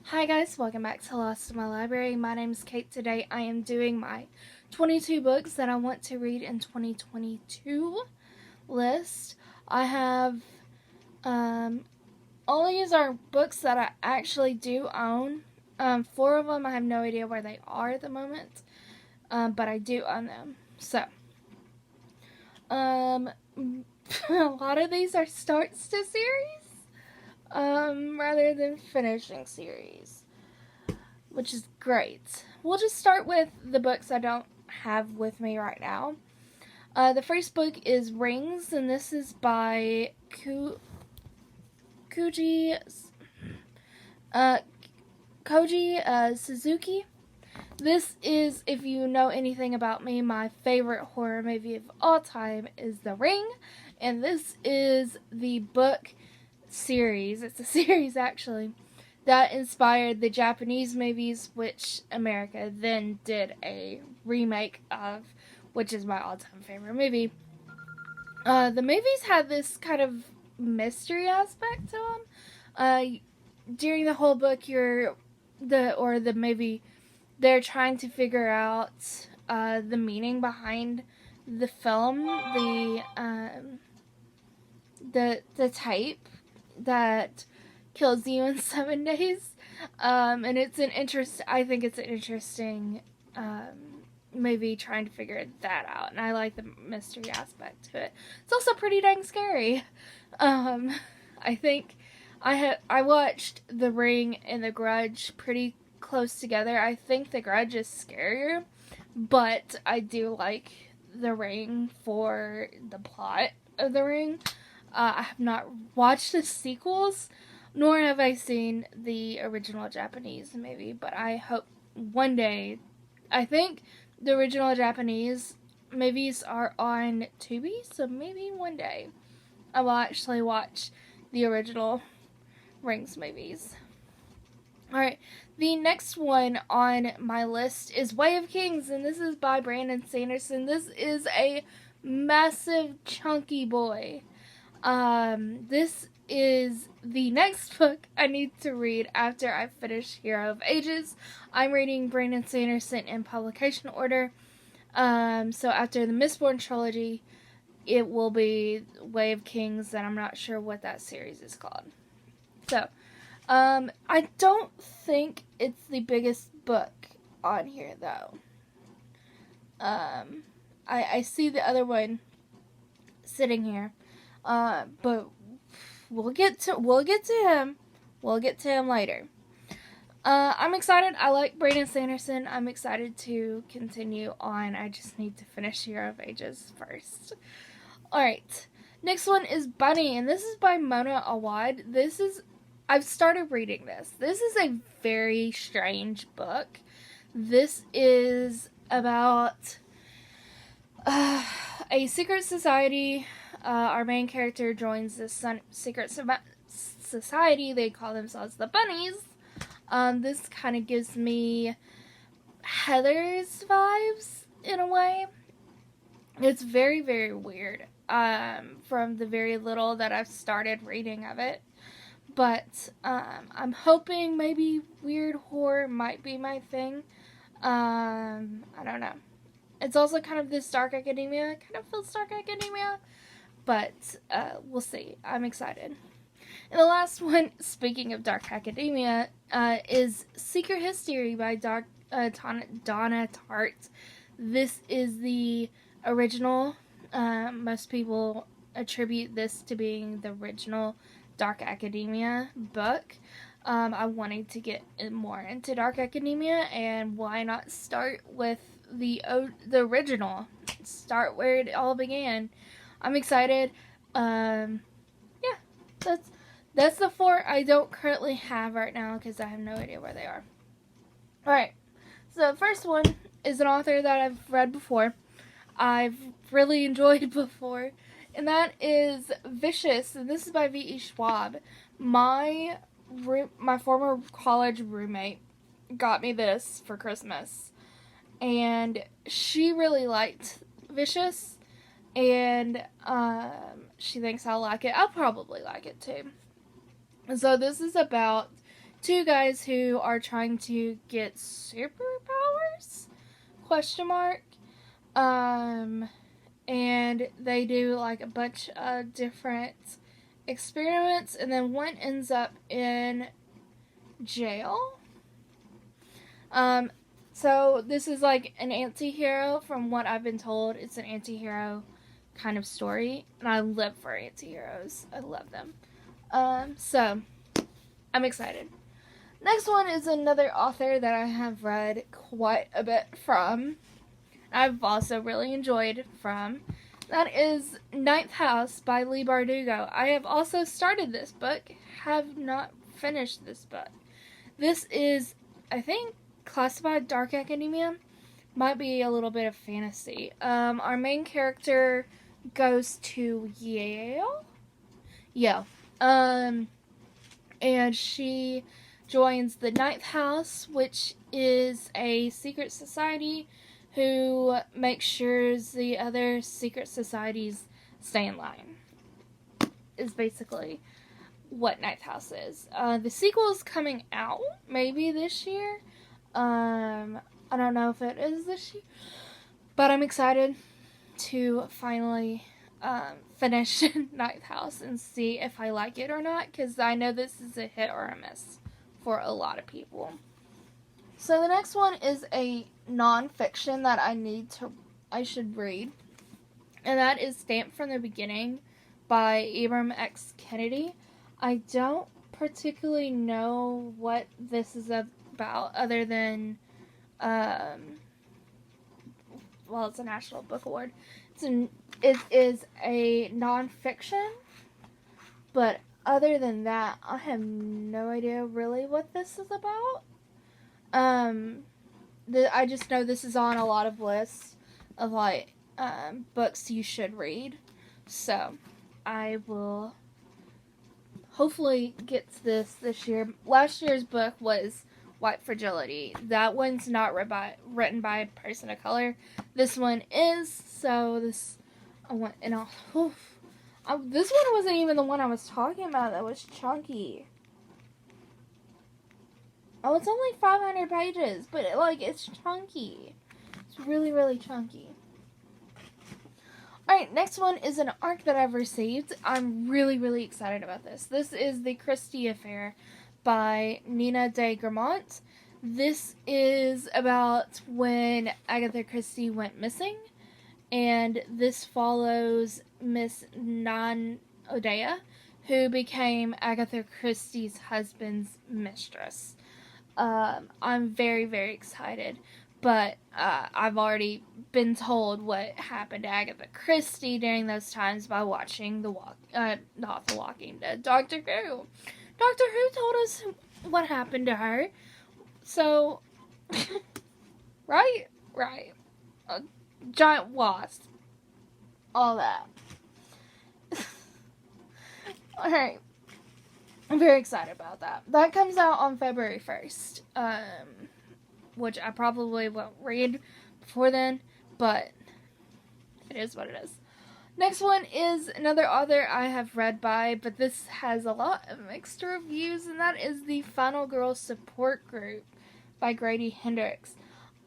Hi guys, welcome back to Lost in My Library. My name is Kate. Today I am doing my 22 books that I want to read in 2022 list. I have, all these are books that I actually do own. 4 of them I have no idea where they are at the moment, but I do own them. So, a lot of these are starts to series, rather than finishing series, which is great. We'll just start with the books I don't have with me right now. The first book is Rings, and this is by Koji Suzuki. This is, if you know anything about me, my favorite horror movie of all time is The Ring, and this is the book series. It's a series, actually, that inspired the Japanese movies, which America then did a remake of, which is my all-time favorite movie. The movies had this kind of mystery aspect to them. During the whole book, the movie, they're trying to figure out the meaning behind the film, the type that kills you in 7 days. And I think it's an interesting movie trying to figure that out. And I like the mystery aspect to it. It's also pretty dang scary. I think I watched The Ring and The Grudge pretty close together. I think The Grudge is scarier, but I do like The Ring for the plot of The Ring. I have not watched the sequels, nor have I seen the original Japanese movie, but I hope one day. I think the original Japanese movies are on Tubi, so maybe one day I will actually watch the original Rings movies. Alright, the next one on my list is Way of Kings, and this is by Brandon Sanderson. This is a massive, chunky boy. This is the next book I need to read after I finish Hero of Ages. I'm reading Brandon Sanderson in publication order. So after the Mistborn trilogy, it will be Way of Kings, and I'm not sure what that series is called. So, I don't think it's the biggest book on here, though. I see the other one sitting here. But we'll get to him. We'll get to him later. I'm excited. I like Brandon Sanderson. I'm excited to continue on. I just need to finish Hero of Ages first. Alright. Next one is Bunny, and this is by Mona Awad. I've started reading this. This is a very strange book. This is about a secret society. Our main character joins this secret society. They call themselves the Bunnies. This kind of gives me Heather's vibes in a way. It's very, very weird from the very little that I've started reading of it. But I'm hoping maybe weird horror might be my thing. I don't know. It's also kind of this dark academia. It kind of feels dark academia. But we'll see. I'm excited. And the last one, speaking of dark academia, is Secret History by Donna Tartt. This is the original. Most people attribute this to being the original dark academia book. I wanted to get more into dark academia, and why not start with the original? Start where it all began. I'm excited. Yeah, that's the 4 I don't currently have right now because I have no idea where they are. Alright, so the first one is an author that I've read before. I've really enjoyed before, and that is Vicious, and this is by V.E. Schwab. My former college roommate got me this for Christmas, and she really liked Vicious. And she thinks I'll like it. I'll probably like it too. So this is about two guys who are trying to get superpowers, question mark. And they do like a bunch of different experiments, and then one ends up in jail. So this is like an anti-hero. From what I've been told, it's an anti-hero kind of story, and I live for anti-heroes. I love them. So I'm excited. Next one is another author that I have read quite a bit from. I've also really enjoyed from. That is Ninth House by Leigh Bardugo. I have also started this book, have not finished this book. This is, I think, classified dark academia. Might be a little bit of fantasy. Our main character goes to Yale. Yeah. And she joins the Ninth House, which is a secret society who makes sure the other secret societies stay in line. Is basically what Ninth House is. The sequel is coming out maybe this year. I don't know if it is this year, but I'm excited to finally finish Ninth House and see if I like it or not, because I know this is a hit or a miss for a lot of people. So the next one is a nonfiction that I should read, and that is Stamped from the Beginning by Ibram X. Kennedy. I don't particularly know what this is about, other than, well, it's a National Book Award. It is a nonfiction, but other than that, I have no idea really what this is about. I just know this is on a lot of lists of like books you should read, so I will hopefully get to this year. Last year's book was White Fragility. That one's not written by a person of color. This one is, so this one wasn't even the one I was talking about that was chunky. Oh, it's only 500 pages, but it's chunky. It's really, really chunky. Alright, next one is an ARC that I've received. I'm really, really excited about this. This is The Christie Affair by Nina de Gramont. This is about when Agatha Christie went missing, and this follows Miss Nan O'Dea, who became Agatha Christie's husband's mistress. I'm very, very excited, but I've already been told what happened to Agatha Christie during those times by watching not The Walking Dead, Doctor Who. Doctor Who told us what happened to her, so, right, a giant wasp, all that. Alright. I'm very excited about that. That comes out on February 1st, which I probably won't read before then, but it is what it is. Next one is another author I have read by, but this has a lot of mixed reviews, and that is The Final Girl Support Group by Grady Hendrix.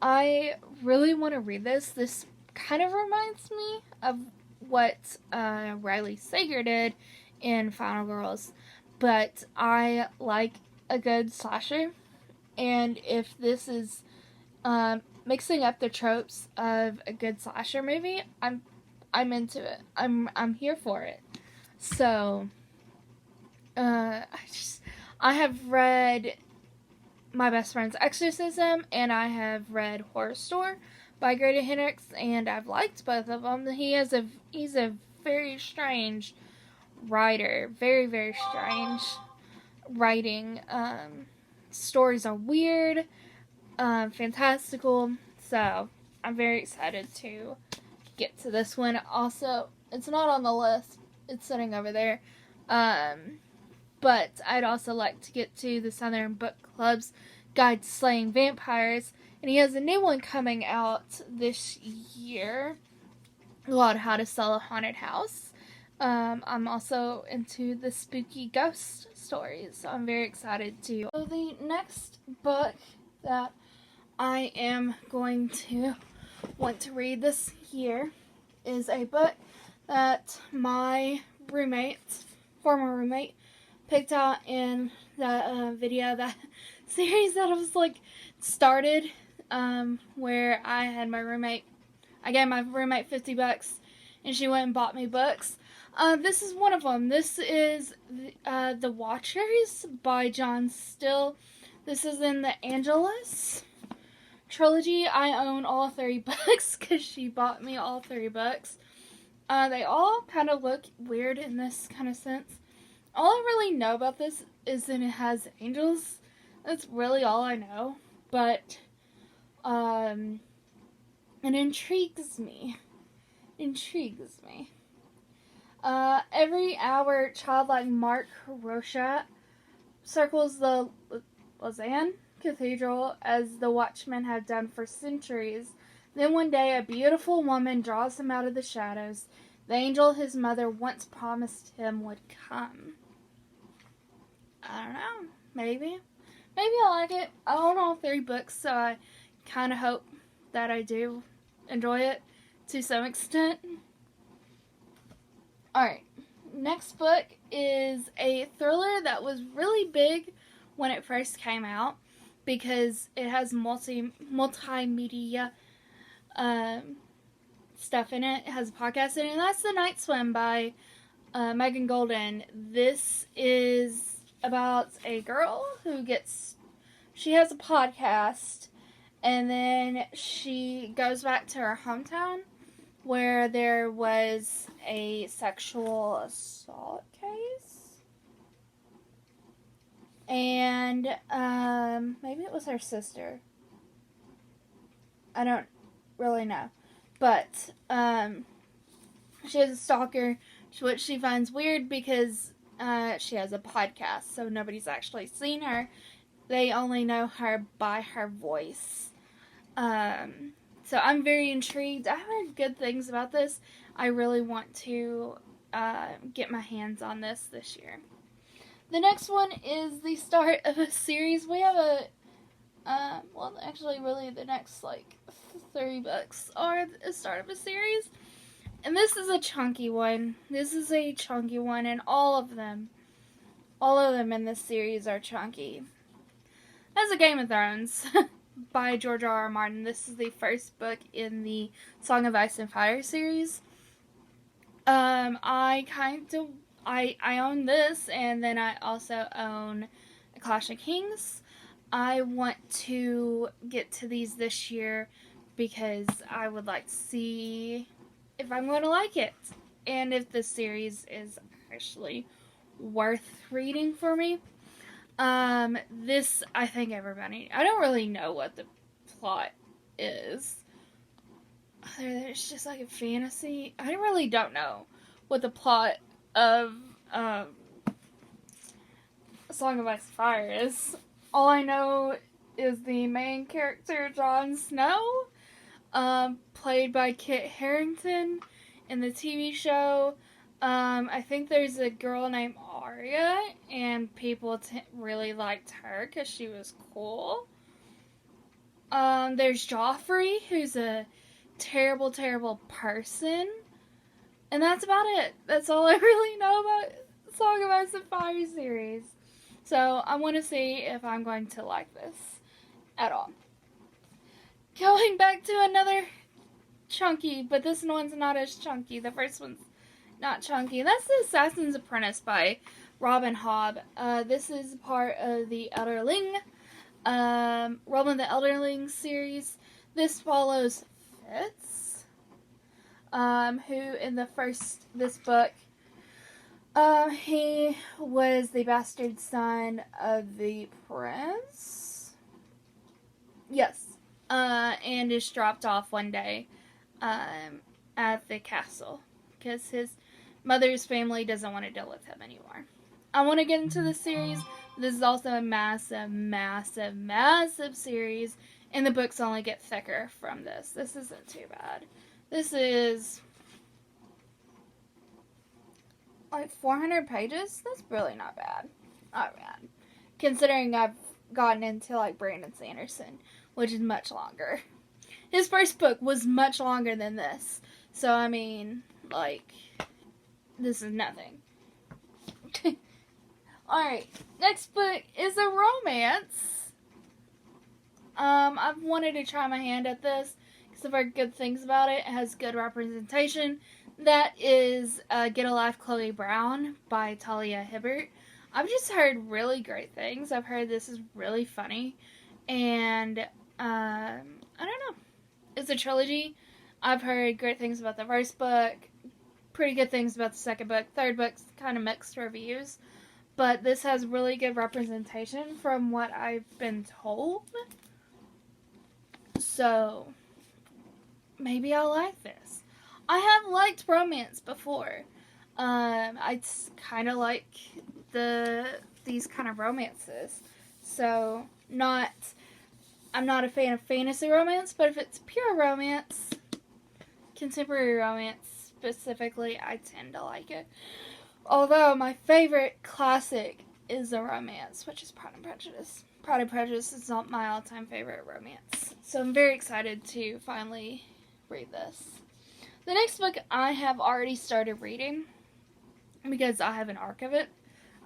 I really want to read this. This kind of reminds me of what Riley Sager did in Final Girls. But I like a good slasher, and if this is mixing up the tropes of a good slasher movie, I'm into it. I'm here for it. So I have read My Best Friend's Exorcism, and I have read Horror Store by Grady Hendrix, and I've liked both of them. He's a very strange writer, very, very strange writing. Stories are weird, fantastical, so I'm very excited to get to this one. Also, it's not on the list, it's sitting over there, but I'd also like to get to the Southern Book Club's Guide to Slaying Vampires, and he has a new one coming out this year called How to Sell a Haunted House. I'm also into the spooky ghost stories, so I'm very excited to. So the next book that I am going to want to read this year is a book that my former roommate, picked out in the video, that series that I was like started, where I gave my roommate $50 and she went and bought me books. This is one of them. This is The Watchers by John Still. This is in the Angelized trilogy. I own all 3 books because she bought me all 3 books. They all kind of look weird in this kind of sense. All I really know about this is that it has angels. That's really all I know. But, it intrigues me. Every hour, childlike Mark Rochat circles the Lausanne Cathedral as the watchmen have done for centuries. Then one day, a beautiful woman draws him out of the shadows. The angel his mother once promised him would come. I don't know. Maybe I like it. I own all 3 books, so I kind of hope that I do enjoy it to some extent. Alright, next book is a thriller that was really big when it first came out because it has multimedia stuff in it. It has a podcast in it, and that's The Night Swim by Megan Golden. This is about a girl who she has a podcast, and then she goes back to her hometown where there was a sexual assault case. And maybe it was her sister. I don't really know. But she has a stalker, which she finds weird because she has a podcast, so nobody's actually seen her. They only know her by her voice. So I'm very intrigued. I heard good things about this. I really want to get my hands on this year. The next one is the start of a series. We have really the next 3 books are the start of a series. And this is a chunky one. And all of them in this series are chunky. That's a Game of Thrones by George R.R. Martin. This is the first book in the Song of Ice and Fire series. I own this, and then I also own A Clash of Kings. I want to get to these this year because I would like to see if I'm going to like it and if the series is actually worth reading for me. This, I think everybody, I don't really know what the plot is. It's just like a fantasy. I really don't know what the plot of Song of Ice and Fire is. All I know is the main character, Jon Snow, played by Kit Harington in the TV show. I think there's a girl named Arya, and people really liked her because she was cool. There's Joffrey, who's a terrible, terrible person. And that's about it. That's all I really know about Song of Ice and Fire series. So I want to see if I'm going to like this at all. Going back to another chunky, but this one's not as chunky. The first one's not chunky. That's The Assassin's Apprentice by Robin Hobb. This is part of the Elderling, Roman the Elderling series. This follows Fitz, who in this book, he was the bastard son of the prince. Yes. And is dropped off one day, at the castle because his mother's family doesn't want to deal with him anymore. I want to get into this series. This is also a massive, massive, massive series, and the books only get thicker from this. This isn't too bad. This is like 400 pages. That's really not bad. Not bad. Considering I've gotten into like Brandon Sanderson, which is much longer. His first book was much longer than this. So, I mean, like, this is nothing. Alright, next book is a romance. I've wanted to try my hand at this because I've heard good things about it. It has good representation. That is Get a Life, Chloe Brown by Talia Hibbert. I've just heard really great things. I've heard this is really funny. And, I don't know. It's a trilogy. I've heard great things about the first book. Pretty good things about the second book. Third book's kind of mixed reviews. But this has really good representation from what I've been told. So, maybe I'll like this. I have liked romance before. I kind of like these kind of romances. So, I'm not a fan of fantasy romance, but if it's pure romance, contemporary romance specifically, I tend to like it. Although my favorite classic is a romance, which is Pride and Prejudice. Pride and Prejudice is not my all-time favorite romance. So I'm very excited to finally read this. The next book I have already started reading because I have an arc of it.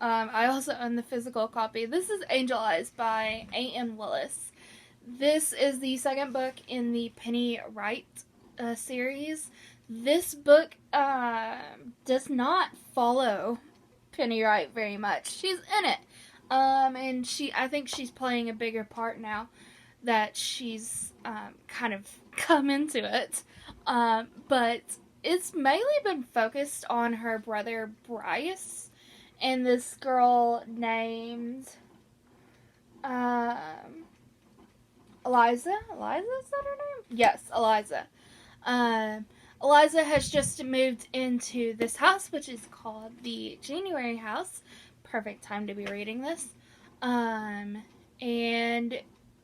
I also own the physical copy. This is Angelized by A.M. Willis. This is the second book in the Penny Wright series. This book does not follow Penny Wright very much. She's in it. And I think she's playing a bigger part now that she's kind of come into it. But it's mainly been focused on her brother Bryce and this girl named Eliza. Eliza, is that her name? Yes, Eliza. Eliza has just moved into this house, which is called the January House. Perfect time to be reading this. And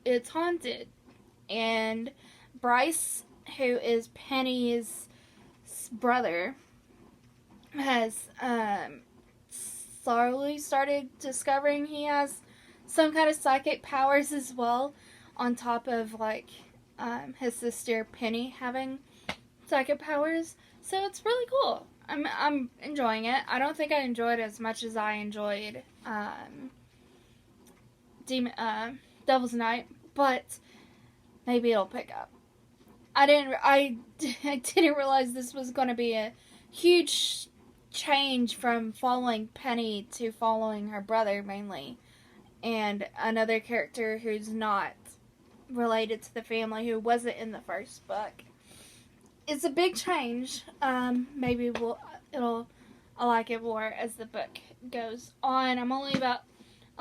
it's haunted. And Bryce, who is Penny's brother, has slowly started discovering he has some kind of psychic powers as well, on top of like his sister Penny having psychic powers. So it's really cool. I'm enjoying it. I don't think I enjoyed it as much as I enjoyed Devil's Night, but maybe it'll pick up. I didn't realize this was going to be a huge change from following Penny to following her brother mainly, and another character who's not related to the family, who wasn't in the first book. It's a big change. Maybe I'll like it more as the book goes on. I'm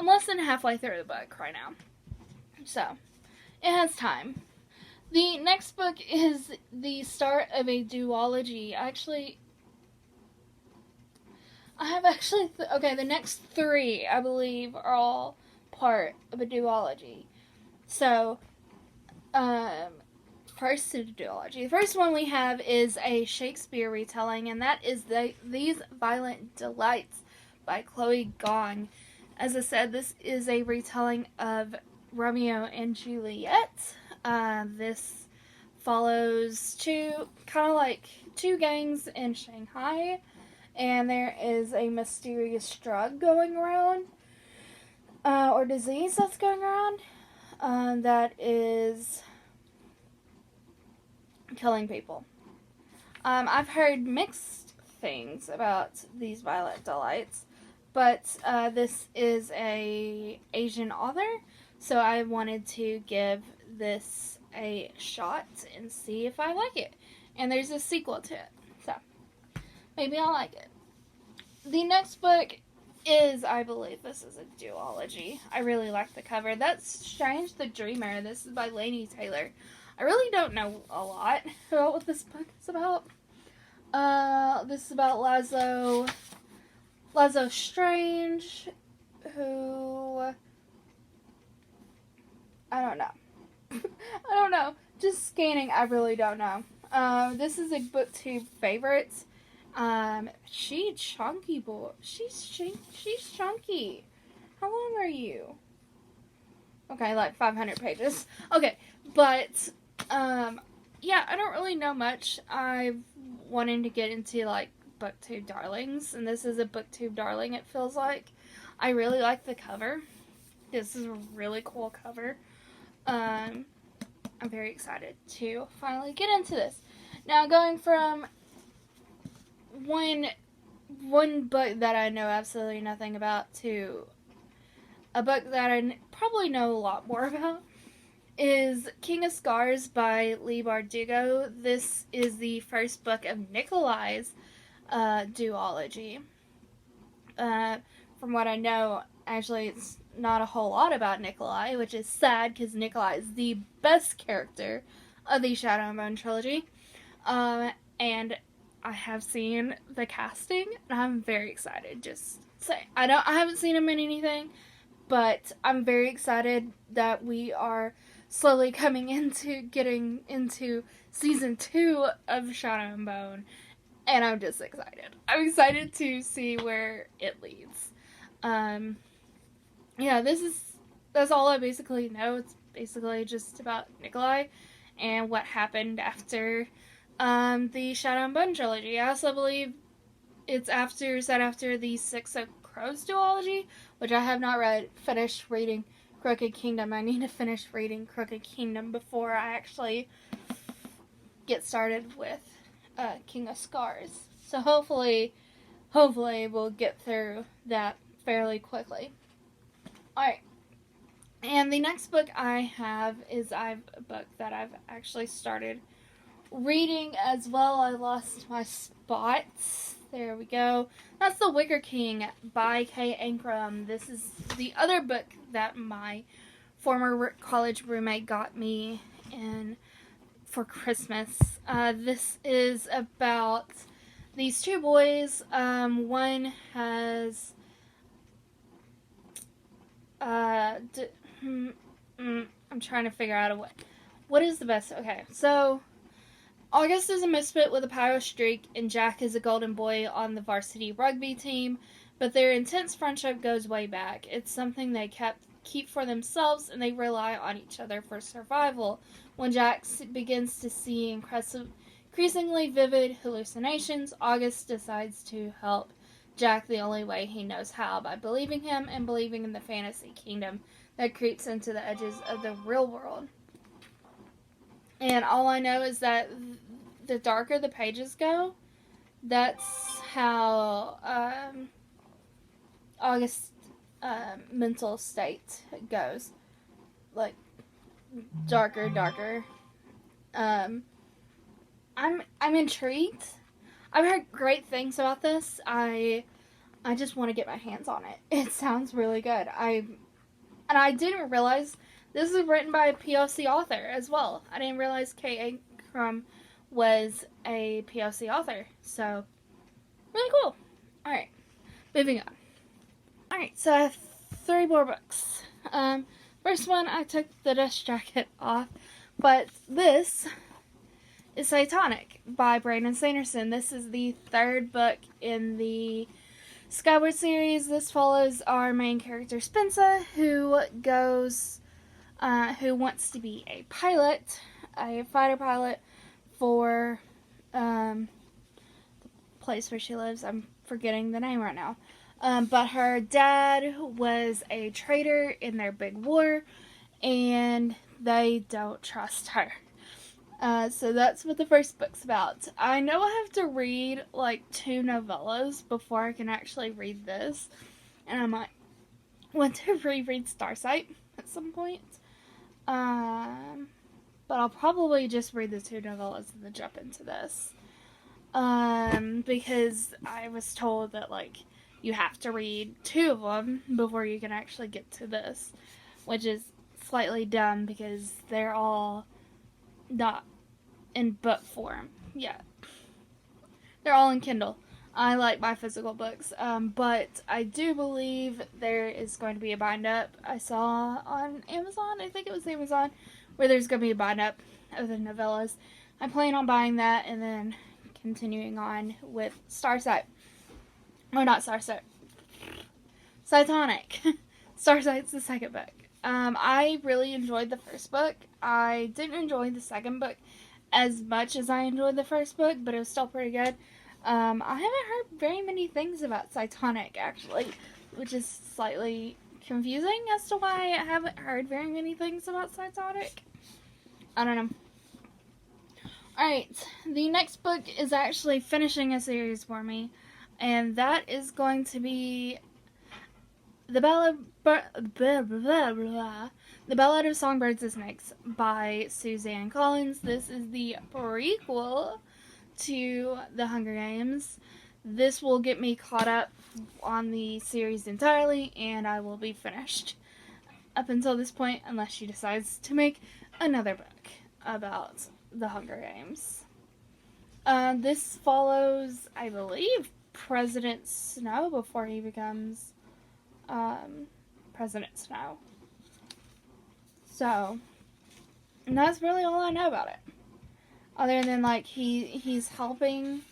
less than halfway through the book right now, so it has time. The next book is the start of a duology. The next three, I believe, are all part of a duology. So, first to the duology. The first one we have is a Shakespeare retelling, and that is These Violent Delights by Chloe Gong. As I said, this is a retelling of Romeo and Juliet. This follows two gangs in Shanghai, and there is a mysterious drug going around, or disease that's going around, that is killing people. I've heard mixed things about These Violent Delights, but this is a Asian author, so I wanted to give this a shot and see if I like it. And there's a sequel to it, so maybe I'll like it. The next book is, I believe this is a duology. I really like the cover. That's Strange the Dreamer. This is by Laini Taylor. I really don't know a lot about what this book is about. This is about Lazo Strange, who, I don't know. I don't know. Just scanning, I really don't know. This is a BookTube favorite. She's chunky boy. She's chunky. How long are you? Okay, like 500 pages. Okay, but, yeah, I don't really know much. I'm wanting to get into, like, booktube darlings, and this is a booktube darling, it feels like. I really like the cover. This is a really cool cover. I'm very excited to finally get into this. Now, going from one book that I know absolutely nothing about to a book that I probably know a lot more about is King of Scars by Leigh Bardugo. This is the first book of Nikolai's duology. From what I know, actually, it's not a whole lot about Nikolai, which is sad because Nikolai is the best character of the Shadow and Bone trilogy. And I have seen the casting, and I'm very excited. Just say I haven't seen him in anything, but I'm very excited that we are slowly coming into getting into season 2 of Shadow and Bone, and I'm just excited. I'm excited to see where it leads. Yeah, that's all I basically know. It's basically just about Nikolai and what happened after the Shadow and Bone trilogy. I also believe it's set after the Six of Crows duology, which I have not finished reading Crooked Kingdom. I need to finish reading Crooked Kingdom before I actually get started with King of Scars. So hopefully we'll get through that fairly quickly. Alright. And the next book I have is a book that I've actually started reading as well. I lost my spots. There we go. That's The Wiggly King by Kay Ankrum. This is the other book that my former college roommate got me in for Christmas. This is about these two boys. One has I'm trying to figure out what is the best. Okay, so August is a misfit with a power streak, and Jack is a golden boy on the varsity rugby team, but their intense friendship goes way back. It's something they keep for themselves, and they rely on each other for survival. When Jack begins to see increasingly vivid hallucinations, August decides to help Jack the only way he knows how, by believing him and believing in the fantasy kingdom that creeps into the edges of the real world. And all I know is that the darker the pages go, that's how August's mental state goes. Like, darker. I'm intrigued. I've heard great things about this. I just want to get my hands on it. It sounds really good. I didn't realize this is written by a POC author as well. I didn't realize Kay Ankrum was a POC author. So, really cool. Alright, moving on. Alright, so I have 3 more books. First one, I took the dust jacket off, but this is Psytonic by Brandon Sanderson. This is the 3rd book in the Skyward series. This follows our main character, Spencer, who wants to be a pilot, a fighter pilot for the place where she lives. I'm forgetting the name right now. But her dad was a traitor in their big war, and they don't trust her. So that's what the first book's about. I know I have to read like 2 novellas before I can actually read this, and I might want to reread Starsight at some point. But I'll probably just read the 2 novellas and then jump into this. Because I was told that like you have to read 2 of them before you can actually get to this, which is slightly dumb because they're all not in book form yet. They're all in Kindle. I like my physical books, but I do believe there is going to be a bind up. I saw on Amazon, I think it was Amazon, where there's going to be a bind up of the novellas. I plan on buying that and then continuing on with Starsight. Or not Starsight. Psytonic. Starsight's the second book. I really enjoyed the first book. I didn't enjoy the second book as much as I enjoyed the first book, but it was still pretty good. I haven't heard very many things about Psytonic, actually, which is slightly confusing as to why I haven't heard very many things about Psytonic. I don't know. Alright, the next book is actually finishing a series for me, and that is going to be The Bell Out of Songbirds is next by Suzanne Collins. This is the prequel to The Hunger Games. This will get me caught up on the series entirely, and I will be finished up until this point, unless she decides to make another book about The Hunger Games. This follows, I believe, President Snow before he becomes President Snow. So, and that's really all I know about it. Other than, like, he's helping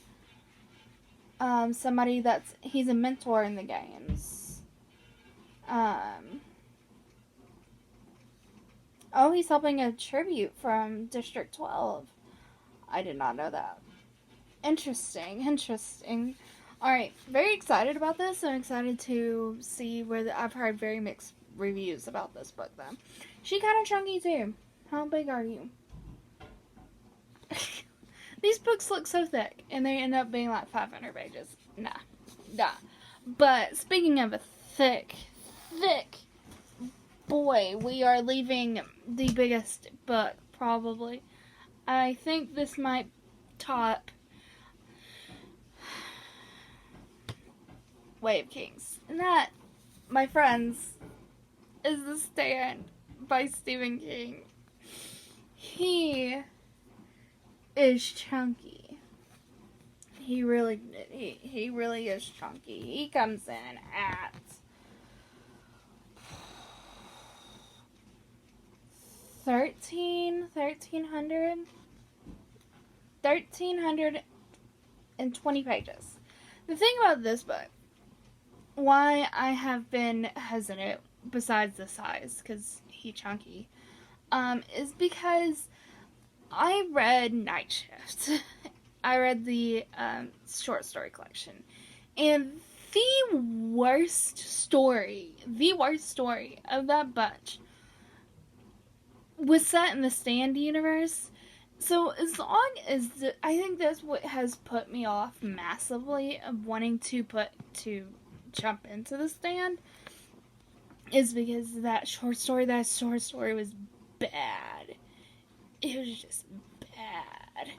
somebody he's a mentor in the games. Oh, he's helping a tribute from District 12. I did not know that. Interesting. Alright, very excited about this. I'm excited to see I've heard very mixed reviews about this book, though. She kind of chunky, too. How big are you? These books look so thick, and they end up being like 500 pages. Nah. But speaking of a thick boy, we are leaving the biggest book, probably. I think this might top Way of Kings. And that, my friends, is The Stand by Stephen King. He is chunky. He really is chunky. He comes in at 1,320 pages. The thing about this book, why I have been hesitant, besides the size, because he's chunky, is because I read Night Shift. I read the short story collection, and the worst story of that bunch was set in the Stand universe. So as long as I think that's what has put me off massively of wanting to jump into the Stand, is because that short story was bad. It was just bad.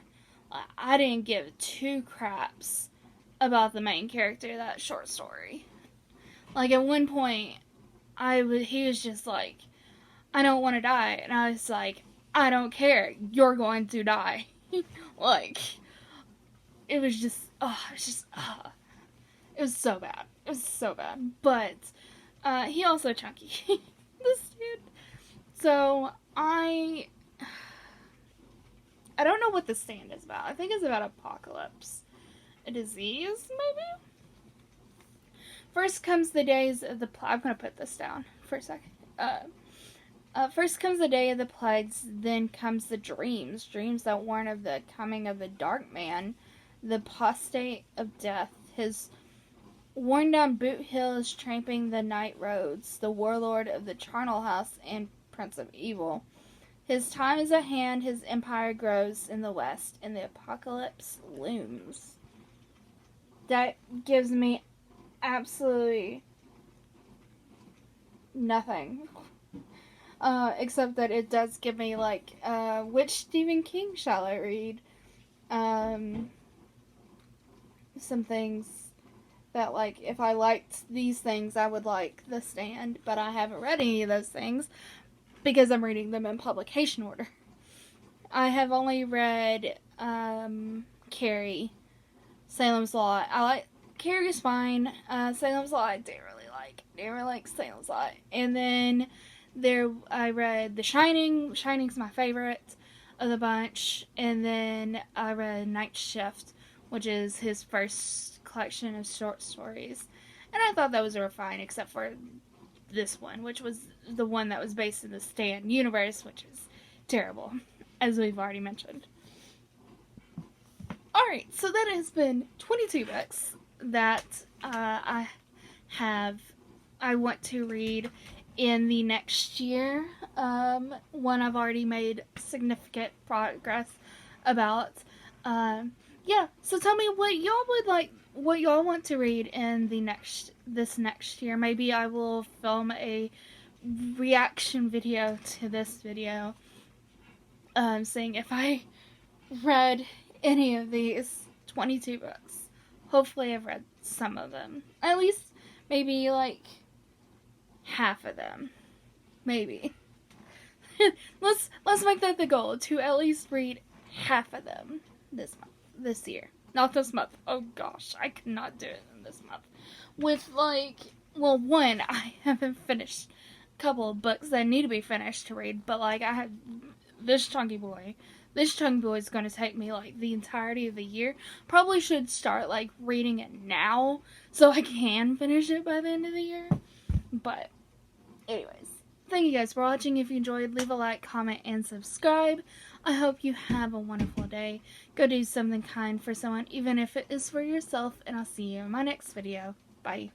I didn't give two craps about the main character of that short story. Like, at one point, he was just like, I don't want to die. And I was like, I don't care. You're going to die. Like, it was so bad. It was so bad. But, he also chunky. This dude. So, I don't know what The Stand is about. I think it's about apocalypse. A disease, maybe? First comes the days of the I'm going to put this down for a second. First comes the day of the plagues, then comes the dreams that warn of the coming of the dark man, the apostate of death. His worn-down boot heels tramping the night roads, the warlord of the charnel house and prince of evil. His time is at hand, his empire grows in the west, and the apocalypse looms. That gives me absolutely nothing. Except that it does give me, like, which Stephen King shall I read? Some things that, like, if I liked these things, I would like The Stand, but I haven't read any of those things because I'm reading them in publication order. I have only read, Carrie, Salem's Lot. Carrie's fine. Salem's Lot I didn't really like Salem's Lot. And then I read The Shining. Shining's my favorite of the bunch. And then I read Night Shift, which is his first collection of short stories. And I thought those were fine, except for this one, which was the one that was based in the Stan universe, which is terrible, as we've already mentioned. Alright, so that has been 22 books that I want to read in the next year. One I've already made significant progress about. Yeah, so tell me what y'all would like, what y'all want to read in this next year. Maybe I will film a reaction video to this video, saying if I read any of these 22 books. Hopefully I've read some of them. At least maybe like half of them. Maybe. let's make that the goal, to at least read half of them this year. Not this month. Oh gosh, I could not do it in this month. With one, I haven't finished a couple of books that need to be finished to read, but I have this chunky boy. This chunky boy is going to take me the entirety of the year. Probably should start reading it now so I can finish it by the end of the year. But anyways, thank you guys for watching. If you enjoyed, leave a like, comment, and subscribe. I hope you have a wonderful day. Go do something kind for someone, even if it is for yourself, and I'll see you in my next video. Bye.